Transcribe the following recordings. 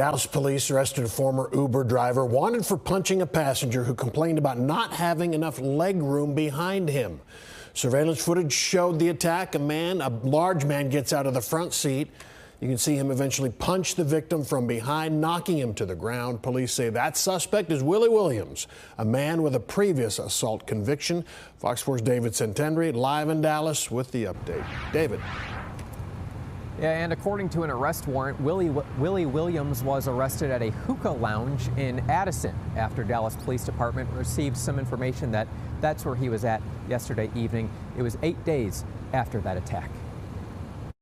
Dallas police arrested a former Uber driver wanted for punching a passenger who complained about not having enough leg room behind him. Surveillance footage showed the attack. A large man gets out of the front seat. You can see him eventually punch the victim from behind, knocking him to the ground. Police say that suspect is Willie Williams, a man with a previous assault conviction. Fox 4's David Centendry live in Dallas with the update. David. Yeah, and according to an arrest warrant, Willie Williams was arrested at a hookah lounge in Addison after Dallas Police Department received some information that that's where he was at yesterday evening. It was 8 days after that attack.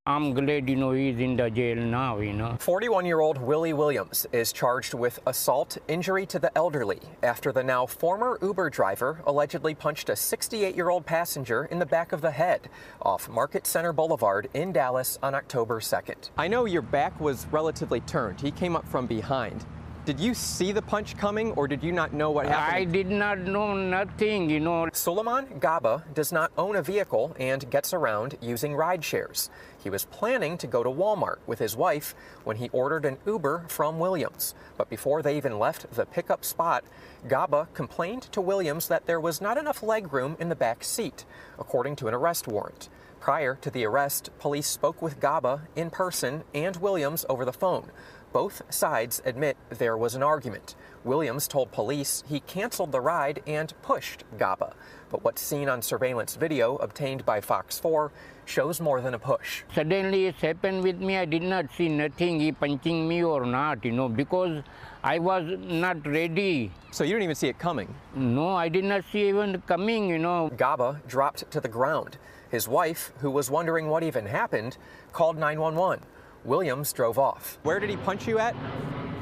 I'm glad, he's in the jail now, 41-year-old Willie Williams is charged with assault, injury to the elderly after the now former Uber driver allegedly punched a 68-year-old passenger in the back of the head off Market Center Boulevard in Dallas on October 2nd. I know your back was relatively turned. He came up from behind. Did you see the punch coming, or did you not know what happened? I did not know nothing, Suleiman Gaba does not own a vehicle and gets around using ride shares. He was planning to go to Walmart with his wife when he ordered an Uber from Williams. But before they even left the pickup spot, Gaba complained to Williams that there was not enough legroom in the back seat, according to an arrest warrant. Prior to the arrest, police spoke with Gaba in person and Williams over the phone. Both sides admit there was an argument. Williams told police he canceled the ride and pushed Gaba. But what's seen on surveillance video obtained by Fox 4 shows more than a push. Suddenly it happened with me. I did not see nothing, he punching me or not, because I was not ready. So you didn't even see it coming? No, I did not see even coming, Gaba dropped to the ground. His wife, who was wondering what even happened, called 911. Williams drove off. Where did he punch you at?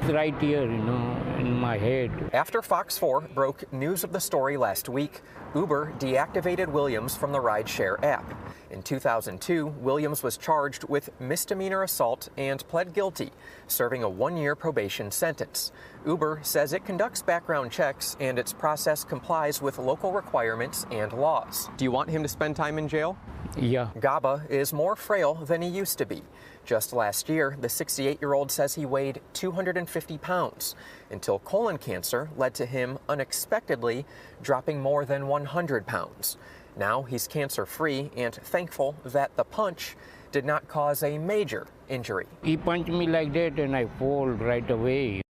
Right here, in my head. After Fox 4 broke news of the story last week, Uber deactivated Williams from the rideshare app. In 2002, Williams was charged with misdemeanor assault and pled guilty, serving a 1-year probation sentence. Uber says it conducts background checks and its process complies with local requirements and laws. Do you want him to spend time in jail? Yeah. Gaba is more frail than he used to be. Just last year, the 68-year-old says he weighed 250 pounds until colon cancer led to him unexpectedly dropping more than 100 pounds. Now he's cancer-free and thankful that the punch did not cause a major injury. He punched me like that and I fall right away.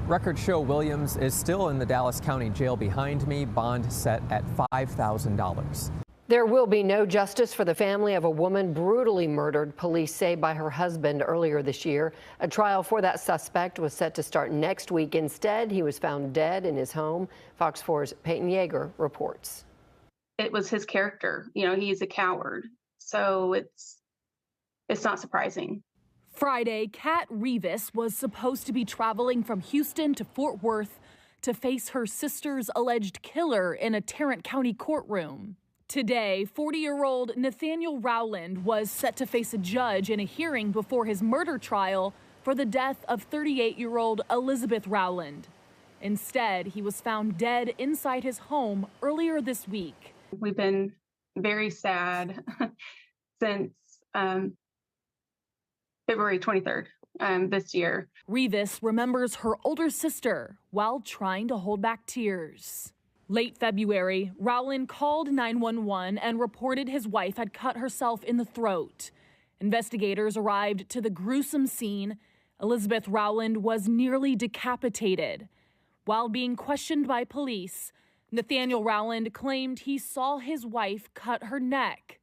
Records show Williams is still in the Dallas County Jail behind me, bond set at $5,000. There will be no justice for the family of a woman brutally murdered, police say, by her husband earlier this year. A trial for that suspect was set to start next week. Instead, he was found dead in his home. Fox 4's Peyton Yeager reports. It was his character. He's a coward. So it's not surprising. Friday, Kat Rivas was supposed to be traveling from Houston to Fort Worth to face her sister's alleged killer in a Tarrant County courtroom. Today, 40-year-old Nathaniel Rowland was set to face a judge in a hearing before his murder trial for the death of 38-year-old Elizabeth Rowland. Instead, he was found dead inside his home earlier this week. We've been very sad since February 23rd this year. Rivas remembers her older sister while trying to hold back tears. Late February, Rowland called 911 and reported his wife had cut herself in the throat. Investigators arrived to the gruesome scene. Elizabeth Rowland was nearly decapitated. While being questioned by police, Nathaniel Rowland claimed he saw his wife cut her neck.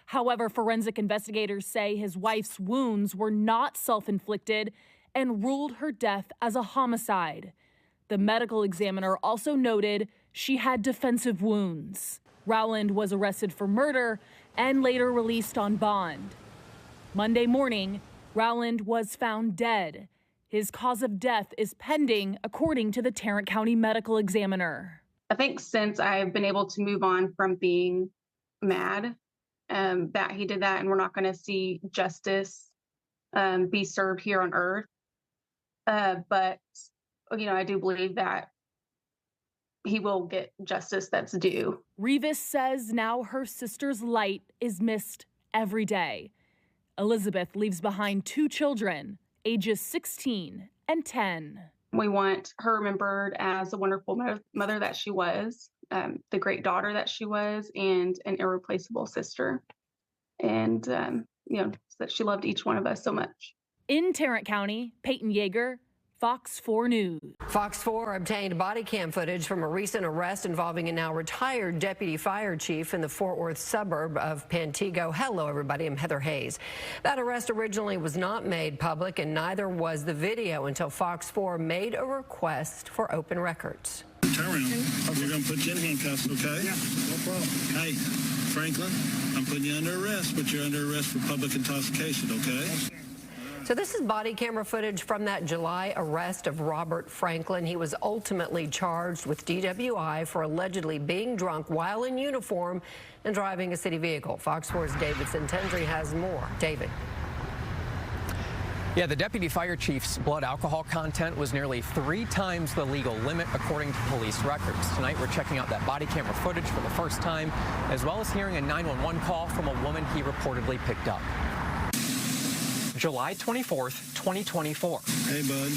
However, forensic investigators say his wife's wounds were not self-inflicted and ruled her death as a homicide. The medical examiner also noted she had defensive wounds. Rowland was arrested for murder and later released on bond. Monday morning, Rowland was found dead. His cause of death is pending, according to the Tarrant County medical examiner. I think since I've been able to move on from being mad that he did that and we're not going to see justice be served here on earth. But, I do believe that he will get justice that's due. Rivas says now her sister's light is missed every day. Elizabeth leaves behind 2 children, ages 16 and 10. We want her remembered as the wonderful mother that she was, the great daughter that she was, and an irreplaceable sister. And, that she loved each one of us so much. In Tarrant County, Peyton Yeager, Fox 4 News. Fox 4 obtained body cam footage from a recent arrest involving a now retired deputy fire chief in the Fort Worth suburb of Pantego. Hello, everybody. I'm Heather Hayes. That arrest originally was not made public, and neither was the video until Fox 4 made a request for open records. Turn around. We're going to put you in handcuffs, okay? Yeah, no problem. Hey, Franklin, I'm putting you under arrest, but you're under arrest for public intoxication, okay? So this is body camera footage from that July arrest of Robert Franklin. He was ultimately charged with DWI for allegedly being drunk while in uniform and driving a city vehicle. Fox 4's David Centendry has more. David. Yeah, the deputy fire chief's blood alcohol content was nearly 3 times the legal limit, according to police records. Tonight, we're checking out that body camera footage for the first time, as well as hearing a 911 call from a woman he reportedly picked up. July 24th, 2024. Hey, bud.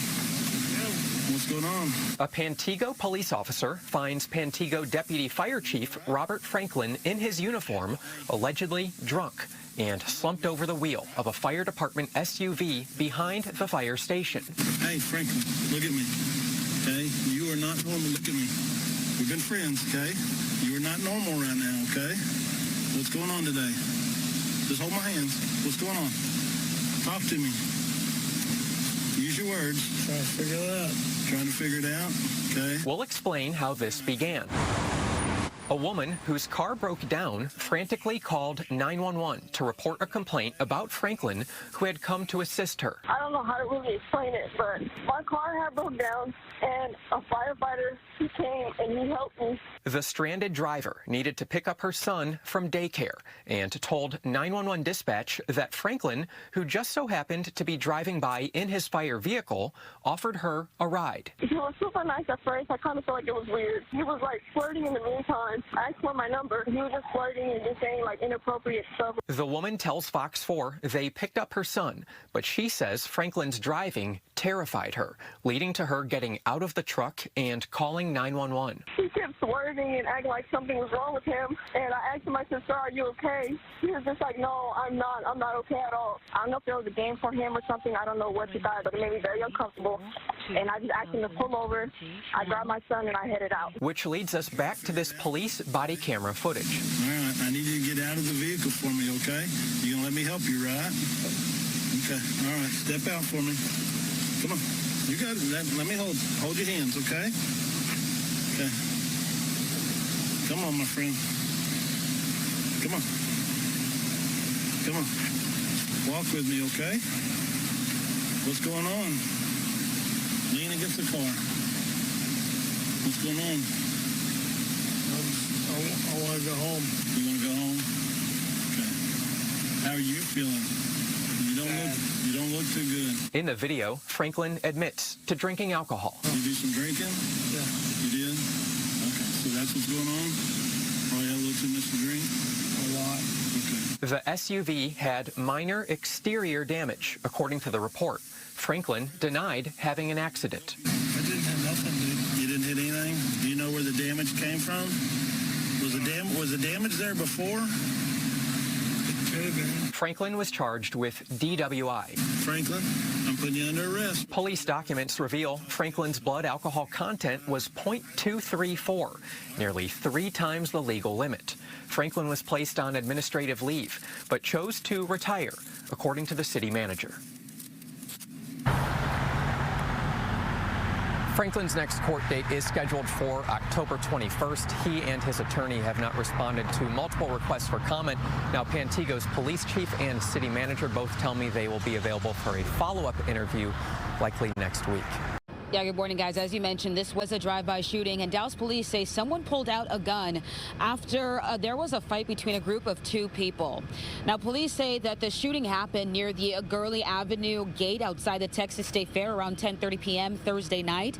What's going on? A Pantego police officer finds Pantego Deputy Fire Chief Robert Franklin in his uniform, allegedly drunk, and slumped over the wheel of a fire department SUV behind the fire station. Hey, Franklin, look at me, okay? You are not normal. Look at me. We've been friends, okay? You are not normal right now, okay? What's going on today? Just hold my hands. What's going on? Talk to me. Use your words. Trying to figure it out. Trying to figure it out, okay? We'll explain how this began. A woman whose car broke down frantically called 911 to report a complaint about Franklin, who had come to assist her. I don't know how to really explain it, but my car had broke down, and a firefighter, he came and he helped me. The stranded driver needed to pick up her son from daycare and told 911 dispatch that Franklin, who just so happened to be driving by in his fire vehicle, offered her a ride. He was super nice at first. I kind of felt like it was weird. He was like flirting in the meantime. I asked for my number. He was just flirting and just saying like inappropriate stuff. The woman tells Fox 4 they picked up her son, but she says Franklin's driving terrified her, leading to her getting out of the truck and calling 911. He kept swerving and acting like something was wrong with him. And I asked him, I said, sir, are you okay? He was just like, no, I'm not okay at all. I don't know if there was a game for him or something. I don't know what he thought, but it made me very uncomfortable. And I just asked him to pull over. I grabbed my son and I headed out. Which leads us back to this police body camera footage. All right, I need you to get out of the vehicle for me, okay? You gonna let me help you, right? Okay, all right, step out for me. Come on, you got it. Let me hold your hands, okay? Okay. Come on, my friend. Come on. Come on. Walk with me, okay? What's going on? Lean against the car. What's going on? I want to go home. You want to go home? Okay. How are you feeling? You don't look too good. In the video, Franklin admits to drinking alcohol. You do some drinking? Yeah. You did? Okay. So that's what's going on? Probably had a little too much to drink? A lot. Okay. The SUV had minor exterior damage, according to the report. Franklin denied having an accident. I didn't have nothing, dude. You didn't hit anything? Do you know where the damage came from? Was the damage there before? It could have been. Franklin was charged with DWI. Franklin, I'm putting you under arrest. Police documents reveal Franklin's blood alcohol content was 0.234, nearly 3 times the legal limit. Franklin was placed on administrative leave, but chose to retire, according to the city manager. Franklin's next court date is scheduled for October 21st. He and his attorney have not responded to multiple requests for comment. Now, Pantego's police chief and city manager both tell me they will be available for a follow-up interview, likely next week. Yeah, good morning, guys. As you mentioned, this was a drive-by shooting, and Dallas police say someone pulled out a gun after there was a fight between a group of 2 people. Now, police say that the shooting happened near the Gurley Avenue gate outside the Texas State Fair around 10:30 p.m. Thursday night.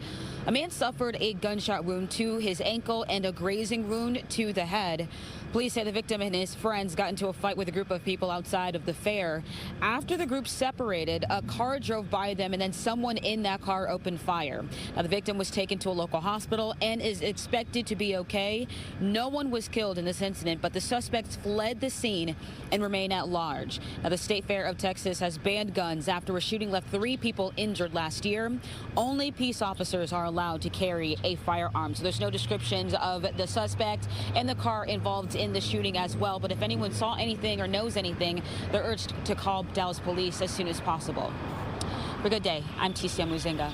A man suffered a gunshot wound to his ankle and a grazing wound to the head. Police say the victim and his friends got into a fight with a group of people outside of the fair. After the group separated, a car drove by them and then someone in that car opened fire. Now, the victim was taken to a local hospital and is expected to be okay. No one was killed in this incident, but the suspects fled the scene and remain at large. Now, the State Fair of Texas has banned guns after a shooting left 3 people injured last year. Only peace officers are allowed to carry a firearm. So there's no descriptions of the suspect and the car involved in the shooting as well. But if anyone saw anything or knows anything, they're urged to call Dallas police as soon as possible. For Good Day, I'm Ticia Muzinga.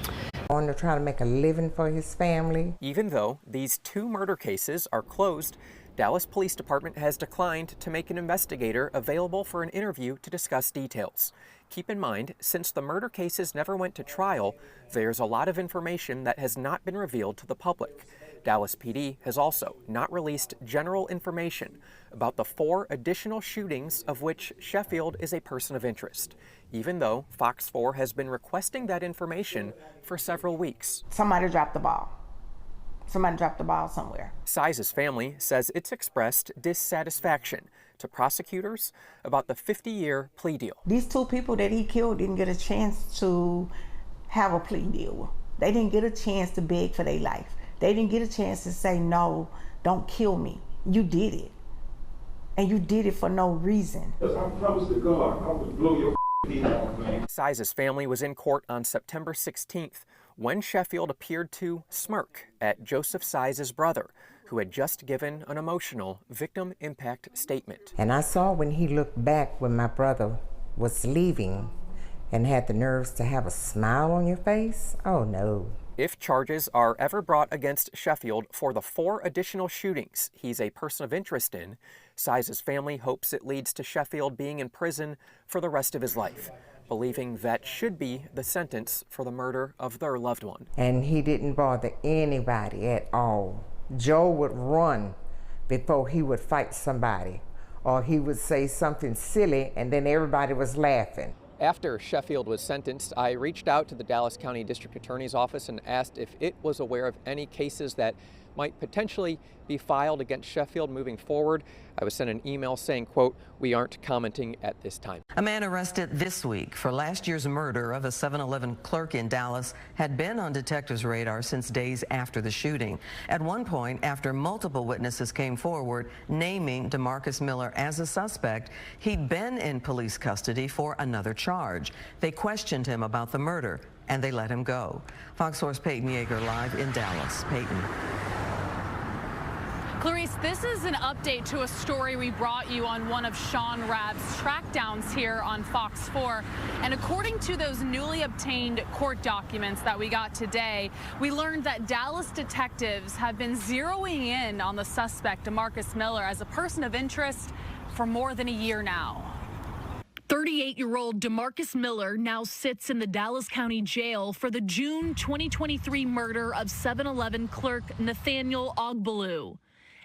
On to try to make a living for his family. Even though these 2 murder cases are closed, Dallas Police Department has declined to make an investigator available for an interview to discuss details. Keep in mind, since the murder cases never went to trial, there's a lot of information that has not been revealed to the public. Dallas PD has also not released general information about the 4 additional shootings of which Sheffield is a person of interest, even though Fox 4 has been requesting that information for several weeks. Somebody dropped the ball. Somebody dropped the ball somewhere. Size's family says it's expressed dissatisfaction to prosecutors about the 50-year plea deal. These 2 people that he killed didn't get a chance to have a plea deal. They didn't get a chance to beg for their life. They didn't get a chance to say, no, don't kill me. You did it. And you did it for no reason. I promise to God, I would blow your head off, man. Size's family was in court on September 16th when Sheffield appeared to smirk at Joseph Size's brother, who had just given an emotional victim impact statement. And I saw when he looked back when my brother was leaving and had the nerves to have a smile on your face. Oh, no. If charges are ever brought against Sheffield for the 4 additional shootings he's a person of interest in, Size's family hopes it leads to Sheffield being in prison for the rest of his life, believing that should be the sentence for the murder of their loved one. And he didn't bother anybody at all. Joe would run before he would fight somebody, or he would say something silly and then everybody was laughing. After Sheffield was sentenced, I reached out to the Dallas County District Attorney's Office and asked if it was aware of any cases that might potentially be filed against Sheffield moving forward. I was sent an email saying, quote, "We aren't commenting at this time." A man arrested this week for last year's murder of a 7-Eleven clerk in Dallas had been on detectives' radar since days after the shooting. At one point, after multiple witnesses came forward naming DeMarcus Miller as a suspect, he'd been in police custody for another charge. They questioned him about the murder, and they let him go. Fox 4's Peyton Yeager live in Dallas. Peyton. Clarice, this is an update to a story we brought you on one of Sean Rabb's trackdowns here on Fox 4. And according to those newly obtained court documents that we got today, we learned that Dallas detectives have been zeroing in on the suspect, DeMarcus Miller, as a person of interest for more than a year now. 38-year-old DeMarcus Miller now sits in the Dallas County Jail for the June 2023 murder of 7-Eleven clerk Nathaniel Ogbaloo.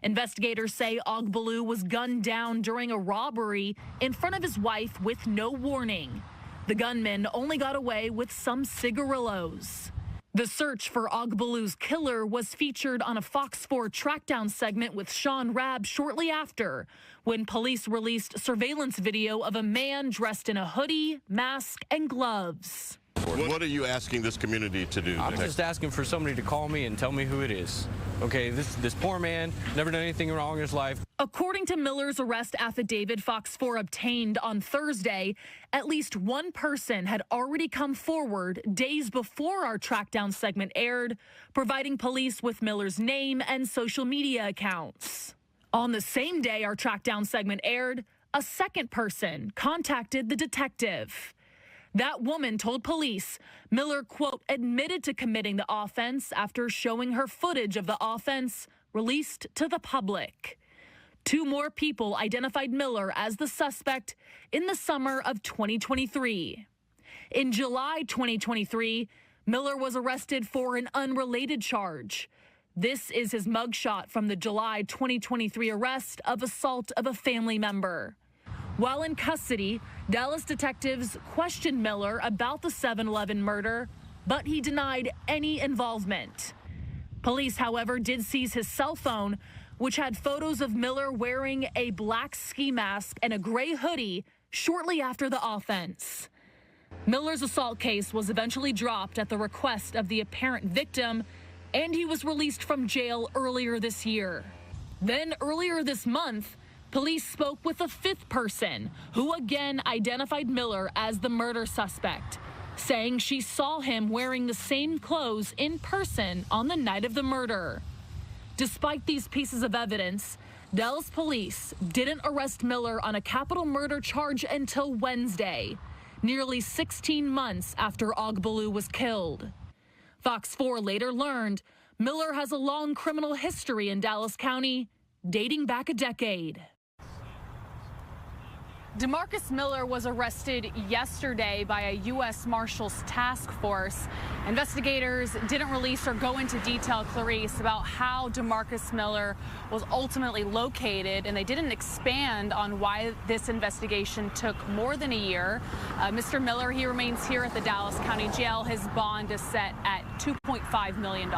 Investigators say Ogbaloo was gunned down during a robbery in front of his wife with no warning. The gunman only got away with some cigarillos. The search for Ogbaloo's killer was featured on a Fox 4 trackdown segment with Sean Rabb shortly after, when police released surveillance video of a man dressed in a hoodie, mask, and gloves. What are you asking this community to do? I'm just asking for somebody to call me and tell me who it is. Okay, this poor man, never done anything wrong in his life. According to Miller's arrest affidavit Fox 4 obtained on Thursday, at least one person had already come forward days before our trackdown segment aired, providing police with Miller's name and social media accounts. On the same day our trackdown segment aired, a second person contacted the detective. That woman told police Miller, quote, admitted to committing the offense after showing her footage of the offense released to the public. 2 more people identified Miller as the suspect in the summer of 2023. In July 2023, Miller was arrested for an unrelated charge. This is his mugshot from the July 2023 arrest of assault of a family member. While in custody, Dallas detectives questioned Miller about the 7-Eleven murder, but he denied any involvement. Police, however, did seize his cell phone, which had photos of Miller wearing a black ski mask and a gray hoodie shortly after the offense. Miller's assault case was eventually dropped at the request of the apparent victim, and he was released from jail earlier this year. Then earlier this month, police spoke with a fifth person who again identified Miller as the murder suspect, saying she saw him wearing the same clothes in person on the night of the murder. Despite these pieces of evidence, Dallas police didn't arrest Miller on a capital murder charge until Wednesday, nearly 16 months after Ogbalu was killed. Fox 4 later learned Miller has a long criminal history in Dallas County, dating back a decade. DeMarcus Miller was arrested yesterday by a U.S. Marshals task force. Investigators didn't release or go into detail, Clarice, about how DeMarcus Miller was ultimately located, and they didn't expand on why this investigation took more than a year. Mr. Miller, he remains here at the Dallas County Jail. His bond is set at $2.5 million.